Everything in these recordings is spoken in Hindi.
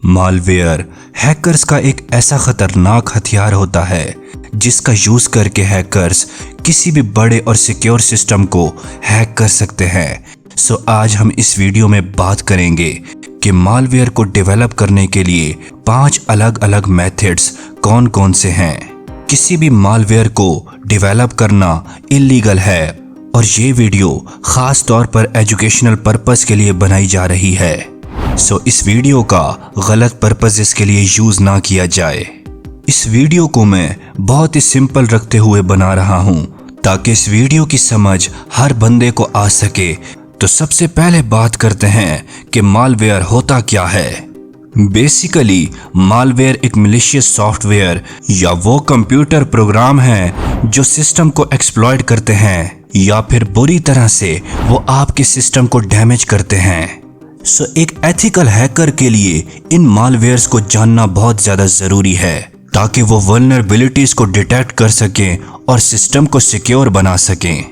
मालवेयर हैकर्स का एक ऐसा खतरनाक हथियार होता है जिसका यूज करके हैकर्स किसी भी बड़े और सिक्योर सिस्टम को हैक कर सकते हैं। सो आज हम इस वीडियो में बात करेंगे कि मालवेयर को डेवलप करने के लिए 5 अलग अलग मेथड्स कौन कौन से हैं। किसी भी मालवेयर को डेवलप करना इलीगल है और ये वीडियो खास तौर पर एजुकेशनल पर्पस के लिए बनाई जा रही है। सो इस वीडियो का गलत पर्पसेस के लिए यूज ना किया जाए। इस वीडियो को मैं बहुत ही सिंपल रखते हुए बना रहा हूँ ताकि इस वीडियो की समझ हर बंदे को आ सके। तो सबसे पहले बात करते हैं कि मालवेयर होता क्या है। बेसिकली मालवेयर एक मैलिशियस सॉफ्टवेयर या वो कंप्यूटर प्रोग्राम है जो सिस्टम को एक्सप्लॉइट करते हैं या फिर बुरी तरह से वो आपके सिस्टम को डैमेज करते हैं। सो एक एथिकल हैकर के लिए इन मालवेयर्स को जानना बहुत ज़्यादा ज़रूरी है ताकि वो वल्नरेबिलिटीज़ को डिटेक्ट कर सकें और सिस्टम को सिक्योर बना सकें।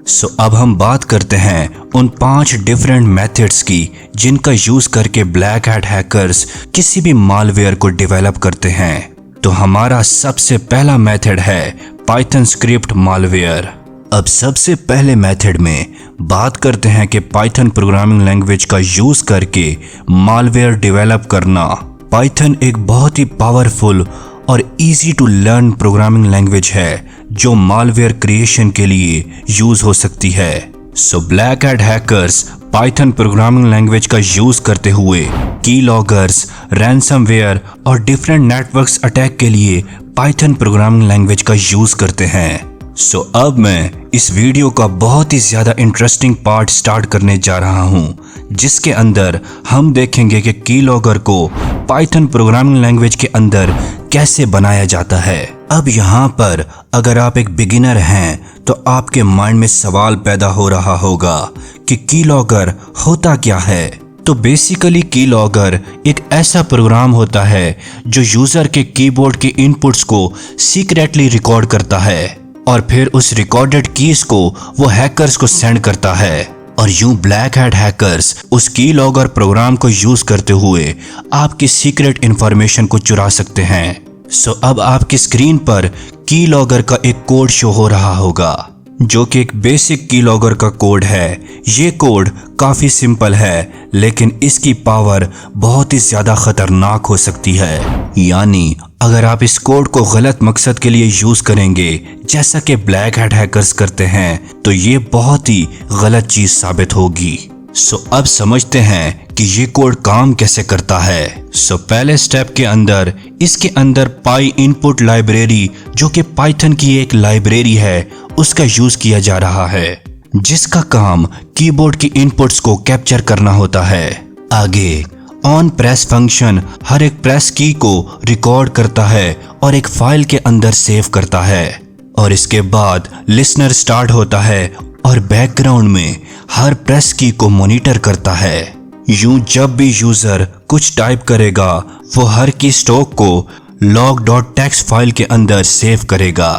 सो अब हम बात करते हैं उन 5 डिफरेंट मेथड्स की जिनका यूज़ करके ब्लैक हैट हैकर्स किसी भी मालवेयर को डेवलप करते हैं। तो हमारा सबसे पहला मेथड है पाइथन स्क्रिप्ट मालवेयर। अब सबसे पहले मेथड में बात करते हैं कि पाइथन प्रोग्रामिंग लैंग्वेज का यूज़ करके मालवेयर डेवलप करना। पाइथन एक बहुत ही पावरफुल और easy to learn programming language है जो मालवेयर क्रिएशन के लिए यूज़ हो सकती है। So black hat hackers Python programming language का यूज़ करते हुए कीलॉगर्स, रैंसमवेयर और डिफरेंट नेटवर्क्स अटैक के लिए पाइथन प्रोग्रामिंग लैंग्वेज का यूज़ करते हैं। सो अब मैं इस वीडियो का बहुत ही ज़्यादा इंटरेस्टिंग पार्ट स्टार्ट करने जा रहा हूँ जिसके अंदर हम देखेंगे कि कीलॉगर को पाइथन प्रोग्रामिंग लैंग्वेज के अंदर कैसे बनाया जाता है। अब यहाँ पर अगर आप एक बिगिनर हैं तो आपके माइंड में सवाल पैदा हो रहा होगा कि कीलॉगर होता क्या है। तो बेसिकली कीलॉगर एक ऐसा प्रोग्राम होता है जो यूज़र के कीबोर्ड के इनपुट्स को सीक्रेटली रिकॉर्ड करता है और फिर उस रिकॉर्डेड कीज को वो हैकर्स को सेंड करता है और यूं ब्लैक हैट हैकर्स उस कीलॉगर प्रोग्राम को यूज करते हुए आपकी सीक्रेट इंफॉर्मेशन को चुरा सकते हैं। सो अब आपकी स्क्रीन पर कीलॉगर का एक कोड शो हो रहा होगा जो कि एक बेसिक कीलॉगर का कोड है। ये कोड काफ़ी सिंपल है लेकिन इसकी पावर बहुत ही ज़्यादा खतरनाक हो सकती है। यानी अगर आप इस कोड को गलत मकसद के लिए यूज़ करेंगे जैसा कि ब्लैक हैट हैकर्स करते हैं तो ये बहुत ही गलत चीज़ साबित होगी। सो अब समझते हैं कि ये कोड काम कैसे करता है। सो पहले स्टेप के अंदर इसके अंदर पाई इनपुट लाइब्रेरी जो कि पाइथन की एक लाइब्रेरी है उसका यूज किया जा रहा है जिसका काम कीबोर्ड की इनपुट्स को कैप्चर करना होता है। आगे ऑन प्रेस फंक्शन हर एक प्रेस की को रिकॉर्ड करता है और एक फाइल के अंदर सेव करता है और इसके बाद लिसनर स्टार्ट होता है और बैकग्राउंड में हर प्रेस की को मॉनिटर करता है। यूं जब भी यूजर कुछ टाइप करेगा वो हर की स्टॉक को log.txt फाइल के अंदर सेव करेगा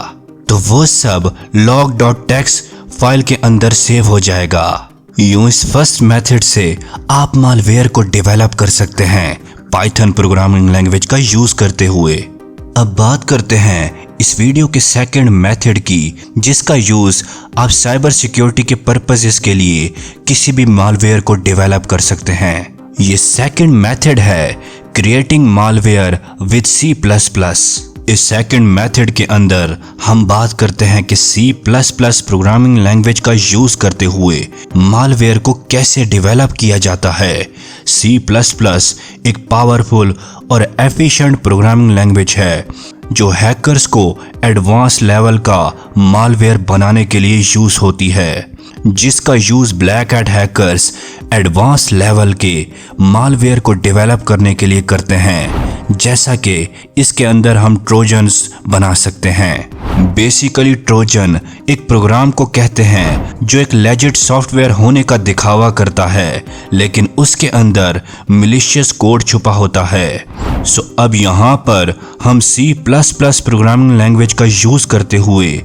तो वो सब log.txt फाइल के अंदर सेव हो जाएगा। यूं इस फर्स्ट मेथड से आप मालवेयर को डेवलप कर सकते हैं पाइथन प्रोग्रामिंग लैंग्वेज का यूज करते हुए। अब बात करते हैं इस वीडियो के सेकंड मेथड की जिसका यूज आप साइबर सिक्योरिटी के पर्पसेस के लिए किसी भी मालवेयर को डेवलप कर सकते हैं। ये सेकंड मेथड है क्रिएटिंग मालवेयर विद C++। इस सेकंड मेथड के अंदर हम बात करते हैं कि C++ प्रोग्रामिंग लैंग्वेज का यूज करते हुए मालवेयर को कैसे डेवलप किया जाता है। C++ एक पावरफुल और एफिशिएंट प्रोग्रामिंग लैंग्वेज है जो हैकर्स को एडवांस लेवल का मालवेयर बनाने के लिए यूज होती है जिसका use black hat hackers advance level के मालवेयर को डेवलप करने के लिए करते हैं जैसा कि इसके अंदर हम ट्रोजन्स बना सकते हैं। बेसिकली ट्रोजन एक प्रोग्राम को कहते हैं जो एक लेजिट सॉफ्टवेयर होने का दिखावा करता है लेकिन उसके अंदर मैलिशियस कोड छुपा होता है। सो अब यहाँ पर हम C++ प्रोग्रामिंग लैंग्वेज का यूज करते हुए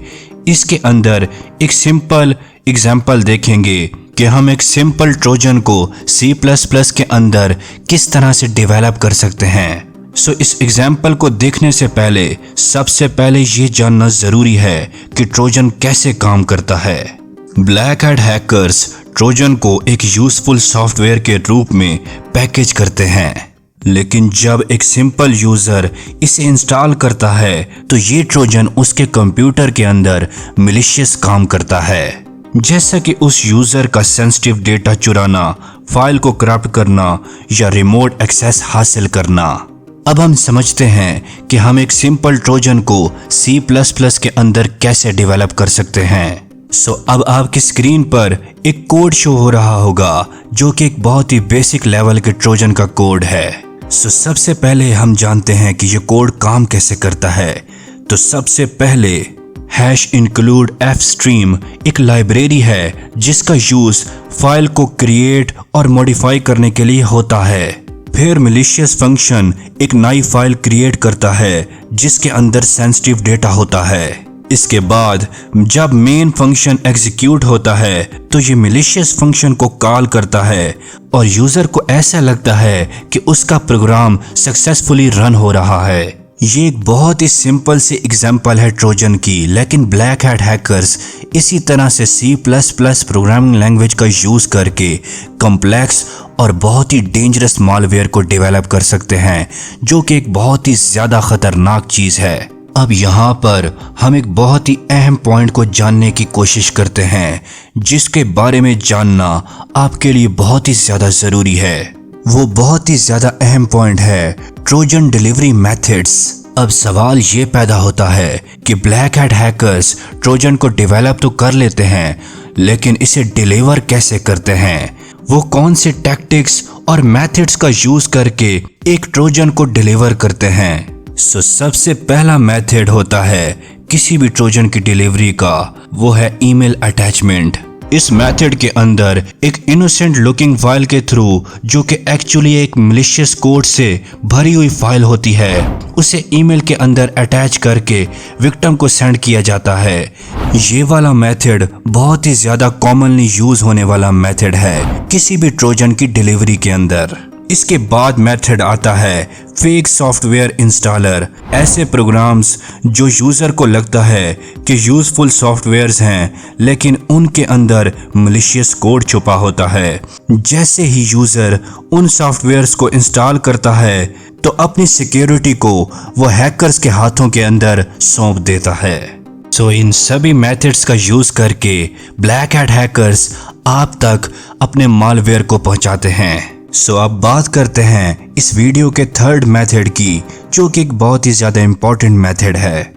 इसके अंदर एक सिंपल एग्जाम्पल देखेंगे कि हम एक सिंपल ट्रोजन को C++ के अंदर किस तरह से डेवलप कर सकते हैं। सो इस एग्जाम्पल को देखने से पहले सबसे पहले ये जानना ज़रूरी है कि ट्रोजन कैसे काम करता है। ब्लैक हैट हैकर्स ट्रोजन को एक यूजफुल सॉफ्टवेयर के रूप में पैकेज करते हैं, लेकिन जब एक सिंपल यूजर इसे इंस्टॉल करता है तो ये ट्रोजन उसके कंप्यूटर के अंदर मैलिशियस काम करता है, जैसा कि उस यूजर का सेंसिटिव डेटा चुराना, फाइल को करप्ट करना या रिमोट एक्सेस हासिल करना। अब हम समझते हैं कि हम एक सिंपल ट्रोजन को C++ के अंदर कैसे डेवलप कर सकते हैं। सो अब आपकी स्क्रीन पर एक कोड शो हो रहा होगा जो कि एक बहुत ही बेसिक लेवल के ट्रोजन का कोड है। सो सबसे पहले हम जानते हैं कि ये कोड काम कैसे करता है। तो सबसे पहले #include fstream एक लाइब्रेरी है जिसका यूज फाइल को क्रिएट और मॉडिफाई करने के लिए होता है। फिर मैलिशियस फंक्शन एक नई फाइल क्रिएट करता है जिसके अंदर सेंसिटिव डेटा होता है। इसके बाद जब मेन फंक्शन एग्जीक्यूट होता है तो ये मैलिशियस फंक्शन को कॉल करता है और यूजर को ऐसा लगता है कि उसका प्रोग्राम सक्सेसफुली रन हो रहा है। ये एक बहुत ही सिंपल सी एग्जांपल है ट्रोजन की, लेकिन ब्लैक हैट हैकर्स इसी तरह से C++ प्रोग्रामिंग लैंग्वेज का यूज करके कॉम्प्लेक्स और बहुत ही डेंजरस मालवेयर को डेवलप कर सकते हैं, जो कि एक बहुत ही ज्यादा खतरनाक चीज है। अब यहाँ पर हम एक बहुत ही अहम पॉइंट को जानने की कोशिश करते हैं, जिसके बारे में जानना आपके लिए बहुत ही ज्यादा जरूरी है। वो बहुत ही ज्यादा अहम पॉइंट है ट्रोजन डिलीवरी मेथड्स। अब सवाल ये पैदा होता है कि ब्लैक हैट हैकर्स ट्रोजन को डेवलप तो कर लेते हैं, लेकिन इसे डिलीवर कैसे करते हैं? वो कौन से टैक्टिक्स और मेथड्स का यूज करके एक ट्रोजन को डिलीवर करते हैं? सो सबसे पहला मेथड होता है किसी भी ट्रोजन की डिलीवरी का, वो है ईमेल अटैचमेंट। इस मेथड के अंदर एक इनोसेंट लुकिंग फाइल के थ्रू, जो कि एक्चुअली एक मैलिशियस कोड से भरी हुई फाइल होती है, उसे ईमेल के अंदर अटैच करके विक्टिम को सेंड किया जाता है। ये वाला मेथड बहुत ही ज्यादा कॉमनली यूज होने वाला मेथड है किसी भी ट्रोजन की डिलीवरी के अंदर। इसके बाद मेथड आता है फेक सॉफ्टवेयर इंस्टॉलर। ऐसे प्रोग्राम्स जो यूजर को लगता है कि यूजफुल सॉफ्टवेयर्स हैं, लेकिन उनके अंदर मैलिशियस कोड छुपा होता है। जैसे ही यूजर उन सॉफ्टवेयर्स को इंस्टॉल करता है तो अपनी सिक्योरिटी को वो हैकर्स के हाथों के अंदर सौंप देता है। सो इन सभी मेथड्स का यूज करके ब्लैक हैट हैकर्स आप तक अपने मालवेयर को पहुंचाते हैं। सो अब बात करते हैं इस वीडियो के थर्ड मेथड की, जो कि एक बहुत ही ज्यादा इंपॉर्टेंट मेथड है,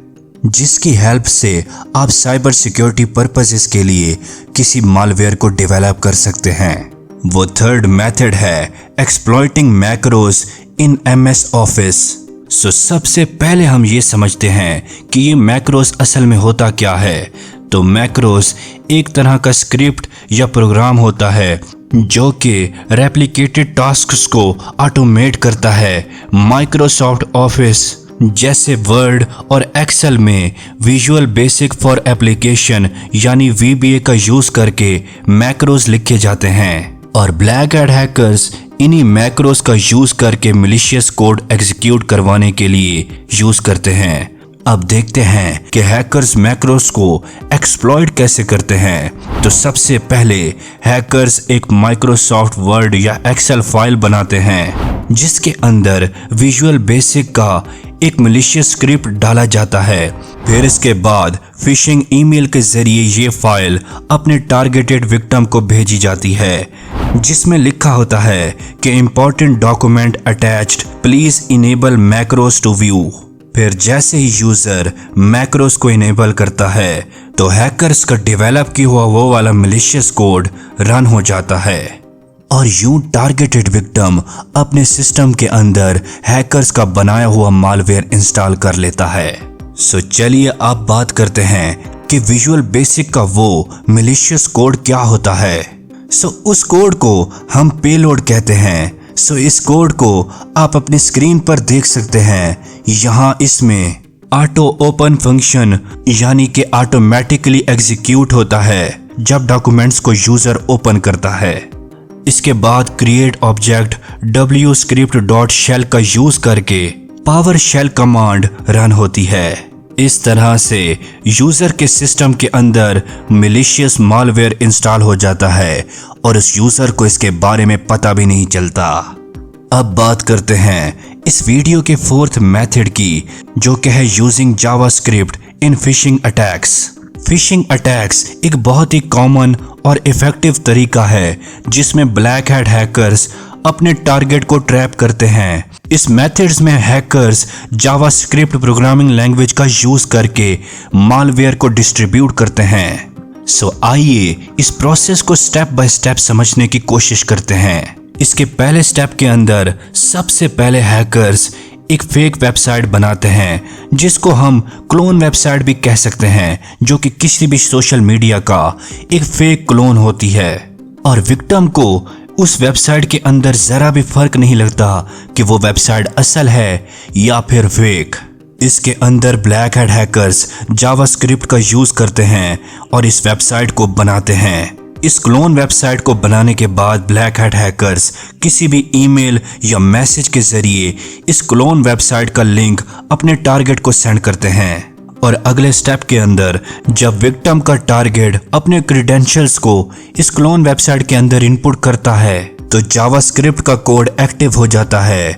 जिसकी हेल्प से आप साइबर सिक्योरिटी पर्पसेस के लिए किसी मालवेयर को डेवलप कर सकते हैं। वो थर्ड मेथड है exploiting macros in MS Office. So सबसे पहले हम ये समझते हैं कि ये मैक्रोस असल में होता क्या है। तो मैक्रोस एक तरह का स्क्रिप्ट या प्रोग्राम होता है जो कि रेप्लिकेटेड टास्क्स को ऑटोमेट करता है। माइक्रोसॉफ्ट ऑफिस जैसे वर्ड और एक्सेल में विजुअल बेसिक फॉर एप्लीकेशन यानी VBA का यूज करके मैक्रोस लिखे जाते हैं, और ब्लैक हैट हैकर्स इन्हीं मैक्रोस का यूज करके मैलिशियस कोड एग्जीक्यूट करवाने के लिए यूज करते हैं। अब देखते हैं कि हैकर्स मैक्रोस को एक्सप्लॉइट कैसे करते हैं। तो सबसे पहले हैकर्स एक माइक्रोसॉफ्ट वर्ड या एक्सेल फाइल बनाते हैं जिसके अंदर विजुअल बेसिक का एक मैलिशियस स्क्रिप्ट डाला जाता है। फिर इसके बाद फिशिंग ईमेल के जरिए ये फाइल अपने टारगेटेड विक्टिम को भेजी जाती है, जिसमें लिखा होता है कि important document attached, please enable macros to view. फिर जैसे ही यूजर मैक्रोस को इनेबल करता है तो हैकर्स का डेवलप किया हुआ वो वाला मैलिशियस कोड रन हो जाता है, और यूं टारगेटेड विक्टिम अपने सिस्टम के अंदर हैकर्स का बनाया हुआ मालवेयर इंस्टॉल कर लेता है। सो चलिए अब बात करते हैं कि विजुअल बेसिक का वो मैलिशियस कोड क्या होता है। सो उस कोड को हम पेलोड कहते हैं। सो इस कोड को आप अपनी स्क्रीन पर देख सकते हैं। यहाँ इसमें ऑटो ओपन फंक्शन यानी कि ऑटोमेटिकली एग्जीक्यूट होता है, जब डॉक्यूमेंट्स को यूजर ओपन करता है। इसके बाद क्रिएट ऑब्जेक्ट wscript.shell का यूज करके पावर शेल कमांड रन होती है। इस तरह से यूजर के सिस्टम के अंदर मैलिशियस मालवेयर इंस्टॉल हो जाता है और उस यूजर को इसके बारे में पता भी नहीं चलता। अब बात करते हैं इस वीडियो के फोर्थ मेथड की, जो कि है यूजिंग जावास्क्रिप्ट इन फिशिंग अटैक्स। फिशिंग अटैक्स एक बहुत ही कॉमन और इफेक्टिव तरीका है जिसमें ब्लैक हैट हैकर्स अपने टारगेट को ट्रैप करते हैं। इस मेथड्स में हैकर्स जावास्क्रिप्ट प्रोग्रामिंग लैंग्वेज का यूज करके मालवेयर को डिस्ट्रीब्यूट करते हैं। सो आइए इस प्रोसेस को स्टेप बाय स्टेप समझने की कोशिश करते हैं। इसके पहले स्टेप के अंदर सबसे पहले हैकर्स एक फेक वेबसाइट बनाते हैं जिसको हम क्लोन वेबसाइट भी कह सकते हैं, जो कि किसी भी सोशल मीडिया का एक फेक क्लोन होती है। और विक्टिम को उस वेबसाइट के अंदर जरा भी फर्क नहीं लगता कि वो वेबसाइट असल है या फिर फेक। इसके अंदर ब्लैक हैट हैकर्स जावास्क्रिप्ट का यूज करते हैं और इस वेबसाइट को बनाते हैं। इस क्लोन वेबसाइट को बनाने के बाद ब्लैक हैट हैकर्स किसी भी ईमेल या मैसेज के जरिए इस क्लोन वेबसाइट का लिंक अपने टारगेट को सेंड करते हैं। और अगले स्टेप के अंदर जब विक्टिम का टारगेट अपने क्रेडेंशियल्स को इस क्लोन वेबसाइट के अंदर इनपुट करता है तो जावास्क्रिप्ट का कोड एक्टिव हो जाता है।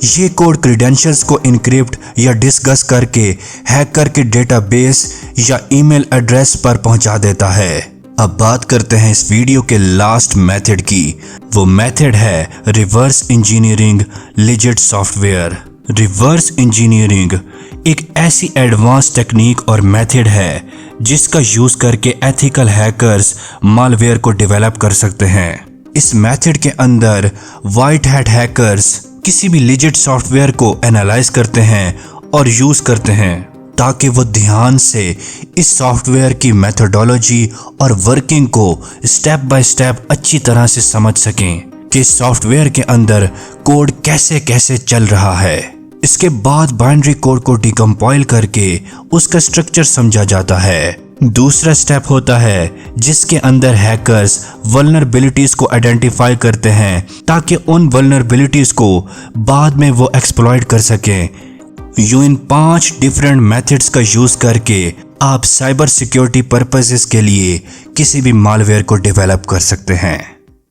ये कोड क्रेडेंशियल्स को इनक्रिप्ट या डिस्कस करके हैकर के डेटाबेस या ईमेल एड्रेस पर पहुंचा देता है। अब बात करते हैं इस वीडियो के लास्ट मेथड की। वो मेथड है reverse engineering legit software. Reverse engineering एक ऐसी एडवांस टेक्निक और मेथड है जिसका यूज करके एथिकल हैकर्स मालवेयर को डेवलप कर सकते हैं। इस मेथड के अंदर व्हाइट हैट हैकर्स किसी भी लिजिट सॉफ्टवेयर को एनालाइज करते हैं और यूज करते हैं ताकि वो ध्यान से इस सॉफ्टवेयर की मेथोडोलॉजी और वर्किंग को स्टेप बाय स्टेप अच्छी तरह से समझ सकें कि सॉफ्टवेयर के अंदर कोड कैसे कैसे चल रहा है। इसके बाद बाइनरी कोड को डिकम्पाइल करके उसका स्ट्रक्चर समझा जाता है। दूसरा स्टेप होता है जिसके अंदर हैकर्स वल्नरेबिलिटीज को आइडेंटिफाई करते हैं ताकि उन वल्नरेबिलिटीज को बाद में वो एक्सप्लॉइट कर सकें। इन 5 डिफरेंट मेथड्स का यूज करके आप साइबर सिक्योरिटी पर्पसेस के लिए किसी भी मालवेयर को डेवलप कर सकते हैं।